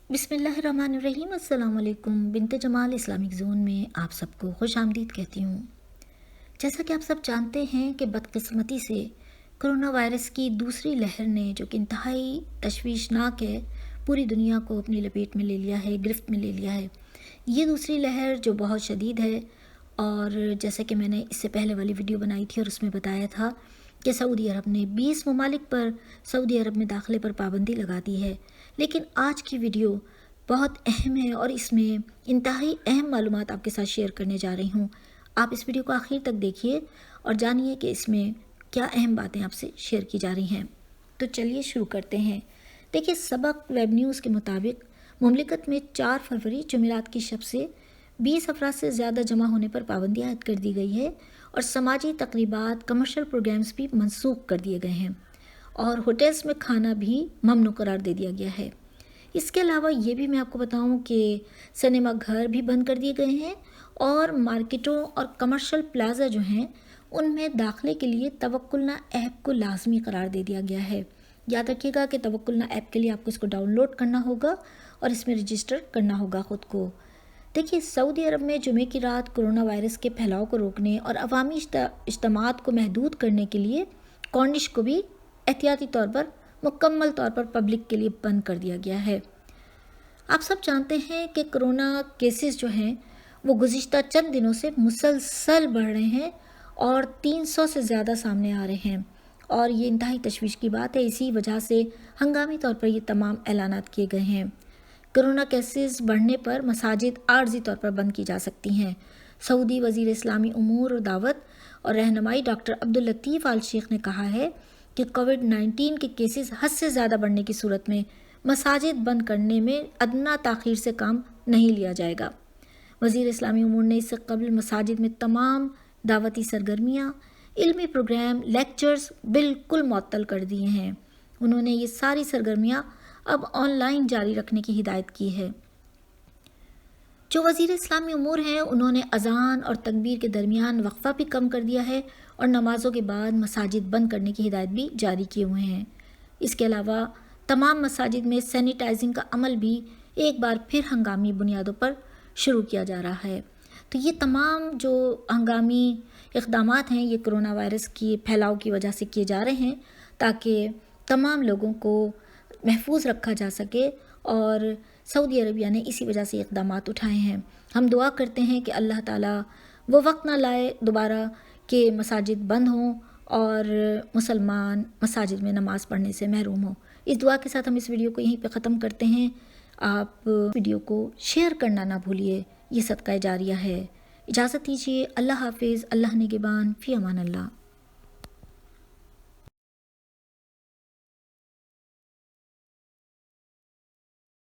बिस्मिल्लाहिर्रहमानिर्रहीम। अस्सलाम वालेकुम। बिन्ते जमाल इस्लामिक ज़ोन में आप सबको खुश आमदीद कहती हूँ। जैसा कि आप सब जानते हैं कि बदकिस्मती से कोरोना वायरस की दूसरी लहर ने, जो कि इंतहाई तशवीशनाक है, पूरी दुनिया को अपनी लपेट में ले लिया है, गिरफ्त में ले लिया है। ये दूसरी लहर जो बहुत शदीद है, और जैसा कि मैंने इससे पहले वाली वीडियो बनाई थी और उसमें बताया था कि सऊदी अरब ने 20 ममालिक पर सऊदी अरब में दाखिले पर पाबंदी लगा दी है। लेकिन आज की वीडियो बहुत अहम है और इसमें इंतहाई अहम मालूमात आपके साथ शेयर करने जा रही हूँ। आप इस वीडियो को आखिर तक देखिए और जानिए कि इसमें क्या अहम बातें आपसे शेयर की जा रही हैं। तो चलिए शुरू करते हैं। देखिए, सबक वेब न्यूज़ के मुताबिक मुमलिकत में 4 फरवरी जुमेरात की शब से 20 अफराद से ज़्यादा जमा होने पर पाबंदी आयद कर दी गई है और समाजी तकरीबात, कमर्शियल प्रोग्राम्स भी मनसूख कर दिए गए हैं और होटल्स में खाना भी ममनू करार दे दिया गया है। इसके अलावा ये भी मैं आपको बताऊं कि सिनेमा घर भी बंद कर दिए गए हैं और मार्केटों और कमर्शियल प्लाजा जो हैं उनमें दाखिले के लिए तवक्कुलना ऐप को लाजमी करार दे दिया गया है। याद रखिएगा कि तवक्कुलना ऐप के लिए आपको इसको डाउनलोड करना होगा और इसमें रजिस्टर करना होगा ख़ुद को। देखिए, सऊदी अरब में जुमे की रात कोरोना वायरस के फैलाव को रोकने और अवामी इज्तिमात को महदूद करने के लिए कॉर्निश को भी एहतियाती तौर पर मुकम्मल तौर पर पब्लिक के लिए बंद कर दिया गया है। आप सब जानते हैं कि कोरोना केसेस जो हैं वो गुज़िश्ता चंद दिनों से मुसलसल बढ़ रहे हैं और 300 से ज़्यादा सामने आ रहे हैं और ये इंतहाई तशवीश की बात है। इसी वजह से हंगामी तौर पर ये तमाम ऐलानात किए गए हैं। कोरोना केसेस बढ़ने पर मसाजिद आर्जी तौर पर बंद की जा सकती हैं। सऊदी वज़ीर इस्लामी उमूर और दावत और रहनुमाई डॉक्टर अब्दुल लतीफ़ आल शेख ने कहा है कि कोविड-19 के केसेस हद से ज़्यादा बढ़ने की सूरत में मसाजिद बंद करने में अदना ताख़ीर से काम नहीं लिया जाएगा। वज़ीर इस्लामी उमूर ने इससे कबल मसाजिद में तमाम दावती सरगर्मियाँ, इल्मी प्रोग्राम, लेक्चर्स बिल्कुल मुअत्तल कर दिए हैं। उन्होंने ये सारी सरगर्मियाँ अब ऑनलाइन जारी रखने की हिदायत की है। जो वज़ीर इस्लामी उमूर हैं उन्होंने अज़ान और तकबीर के दरमियान वक्फ़ा भी कम कर दिया है और नमाज़ों के बाद मसाजिद बंद करने की हिदायत भी जारी किए हुए हैं। इसके अलावा तमाम मसाजिद में सैनिटाइजिंग का अमल भी एक बार फिर हंगामी बुनियादों पर शुरू किया जा रहा है। तो ये तमाम जो हंगामी इक़दामात हैं ये कोरोना वायरस की फैलाव की वजह से किए जा रहे हैं ताकि तमाम लोगों को महफूज रखा जा सके और सऊदी अरबिया ने इसी वजह से इक़दामात उठाए हैं। हम दुआ करते हैं कि अल्लाह ताला वो वक्त ना लाए दोबारा कि मसाजिद बंद हों और मुसलमान मसाजिद में नमाज़ पढ़ने से महरूम हो। इस दुआ के साथ हम इस वीडियो को यहीं पे ख़त्म करते हैं। आप वीडियो को शेयर करना ना भूलिए, ये सदका जारिया है। इजाज़त दीजिए। अल्लाह हाफिज़। अल्लाह निगहबान। फ़ी अमान अल्लाह।